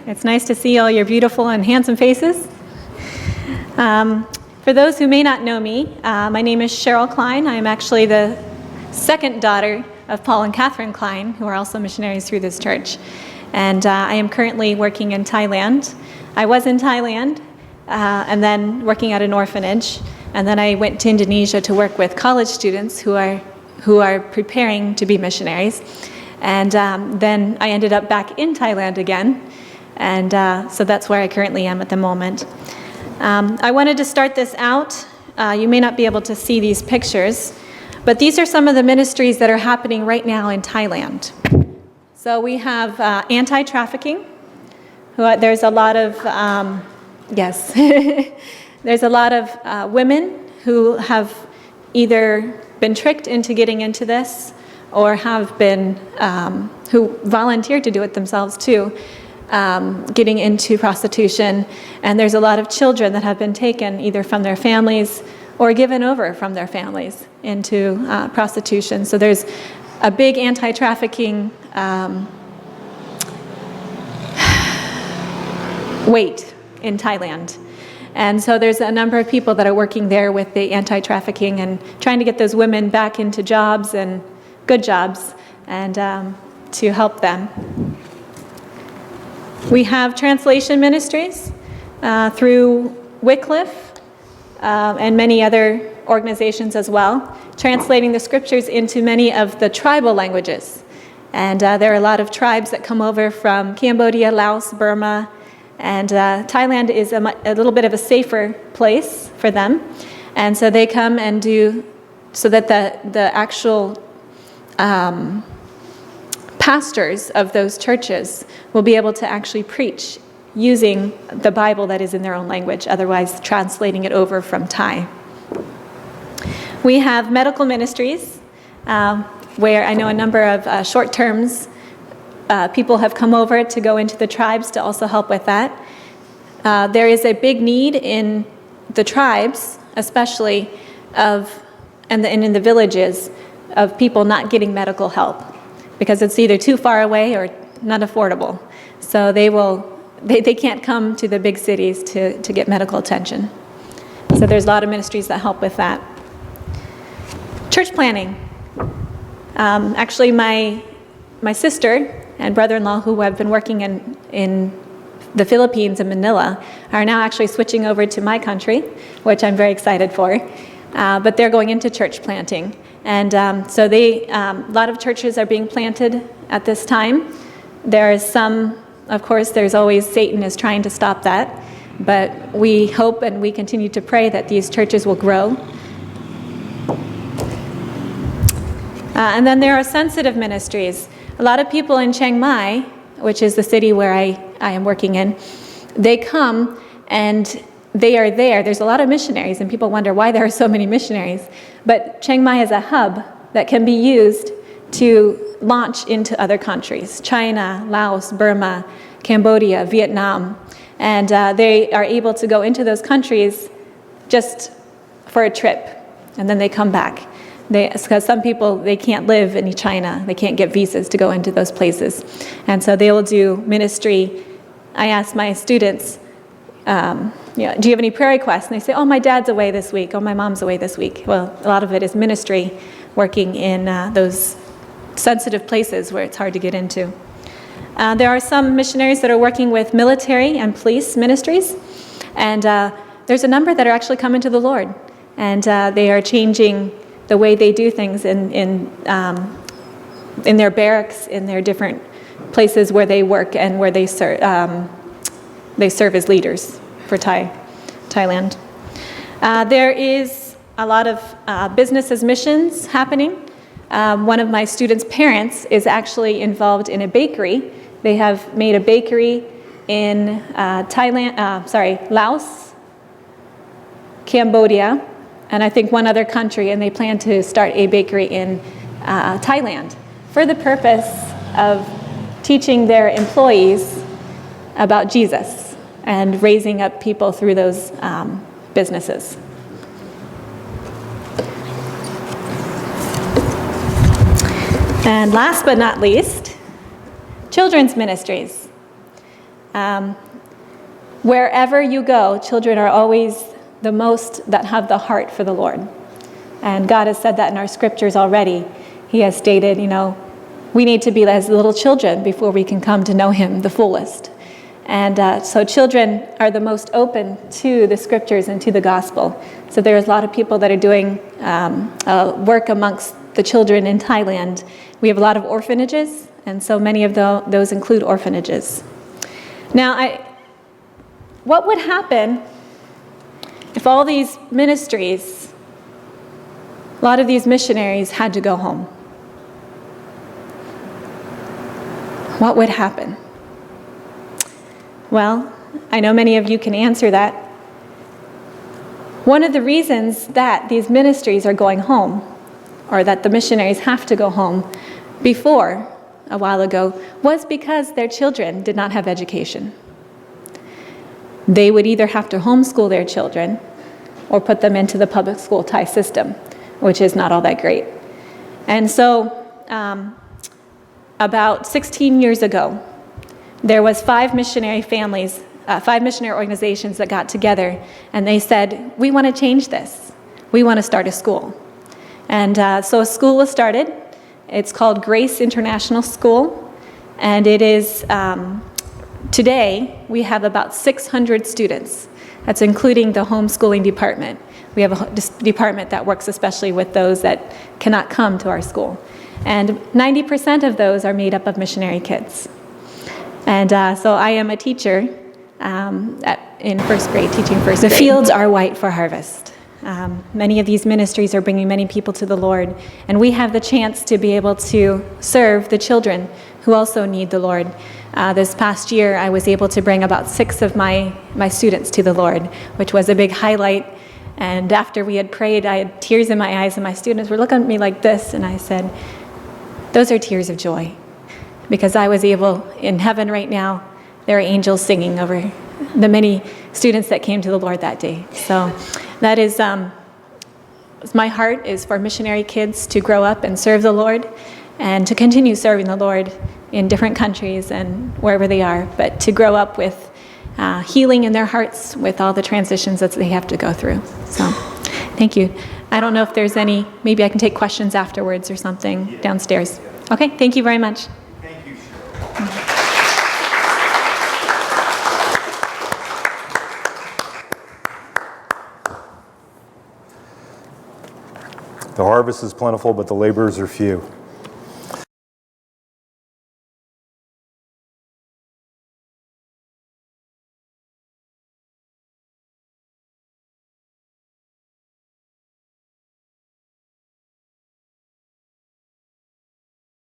It's nice to see all your beautiful and handsome faces. For those who may not know me, my name is Cheryl Kline. I am actually the second daughter of Paul and Catherine Kline, who are also missionaries through this church. And I am currently working in Thailand. I was in Thailand and then working at an orphanage. And then I went to Indonesia to work with college students who are preparing to be missionaries. And then I ended up back in Thailand again. And so that's where I currently am at the moment. I wanted to start this out. You may not be able to see these pictures, but these are some of the ministries that are happening right now in Thailand. So we have anti-trafficking. There's a lot of, yes, there's a lot of women who have either been tricked into getting into this or have been, who volunteered to do it themselves too, getting into prostitution. And there's a lot of children that have been taken either from their families or given over from their families into prostitution. So there's a big anti-trafficking weight in Thailand. And so there's a number of people that are working there with the anti-trafficking and trying to get those women back into jobs and good jobs and to help them. We have translation ministries through Wycliffe and many other organizations as well, translating the scriptures into many of the tribal languages. And there are a lot of tribes that come over from Cambodia, Laos, Burma, and Thailand is a little bit of a safer place for them. And so they come and do, so that the actual pastors of those churches will be able to actually preach using the Bible that is in their own language, otherwise translating it over from Thai. We have medical ministries, where I know a number of short terms people have come over to go into the tribes to also help with that. There is a big need in the tribes, especially and in the villages, of people not getting medical help because it's either too far away or not affordable. So they can't come to the big cities to get medical attention. So there's a lot of ministries that help with that. Church planning. Actually, my sister and brother-in-law, who have been working in the Philippines in Manila, are now actually switching over to my country, which I'm very excited for. But they're going into church planting. And so a lot of churches are being planted at this time. There is some, of course, there's always Satan is trying to stop that. But we hope and we continue to pray that these churches will grow. And then there are sensitive ministries. A lot of people in Chiang Mai, which is the city where I am working in, they come and they are there. There's a lot of missionaries, and people wonder why there are so many missionaries. But Chiang Mai is a hub that can be used to launch into other countries: China, Laos, Burma, Cambodia, Vietnam. And they are able to go into those countries just for a trip, and then they come back. Because some people, they can't live in China. They can't get visas to go into those places. And so they will do ministry. I ask my students, do you have any prayer requests? And they say, oh, my dad's away this week. Oh, my mom's away this week. Well, a lot of it is ministry, working in those sensitive places where it's hard to get into. There are some missionaries that are working with military and police ministries. And there's a number that are actually coming to the Lord. And they are changing the way they do things in their barracks, in their different places where they work and where they serve as leaders for Thailand. There is a lot of business as missions happening. One of my students' parents is actually involved in a bakery. They have made a bakery in Laos, Cambodia, and I think one other country, and they plan to start a bakery in Thailand for the purpose of teaching their employees about Jesus and raising up people through those businesses. And last but not least, children's ministries. Wherever you go, children are always the most that have the heart for the Lord. And God has said that in our scriptures already. He has stated, we need to be as little children before we can come to know him the fullest. And so children are the most open to the scriptures and to the gospel. So there's a lot of people that are doing work amongst the children in Thailand. We have a lot of orphanages, and so many of those include orphanages. Now, what would happen if all these ministries, a lot of these missionaries had to go home? What would happen? Well, I know many of you can answer that. One of the reasons that these ministries are going home, or that the missionaries have to go home before, a while ago, was because their children did not have education. They would either have to homeschool their children or put them into the public school Thai system, which is not all that great. And so about 16 years ago, there was 5 missionary families, 5 missionary organizations that got together, and they said, we want to change this. We want to start a school. And so a school was started. It's called Grace International School, and it is, today, we have about 600 students. That's including the homeschooling department. We have a department that works especially with those that cannot come to our school. And 90% of those are made up of missionary kids. And so I am a teacher in first grade, teaching first grade. The fields are white for harvest. Many of these ministries are bringing many people to the Lord, and we have the chance to be able to serve the children who also need the Lord. This past year, I was able to bring about 6 of my students to the Lord, which was a big highlight. And after we had prayed, I had tears in my eyes, and my students were looking at me like this, and I said, those are tears of joy. Because I was able, in heaven right now, there are angels singing over the many students that came to the Lord that day. So that is, my heart is for missionary kids to grow up and serve the Lord and to continue serving the Lord in different countries and wherever they are, but to grow up with healing in their hearts with all the transitions that they have to go through. So thank you. I don't know if there's any, maybe I can take questions afterwards or something downstairs. Okay, thank you very much. Thank you, The harvest is plentiful, but the laborers are few.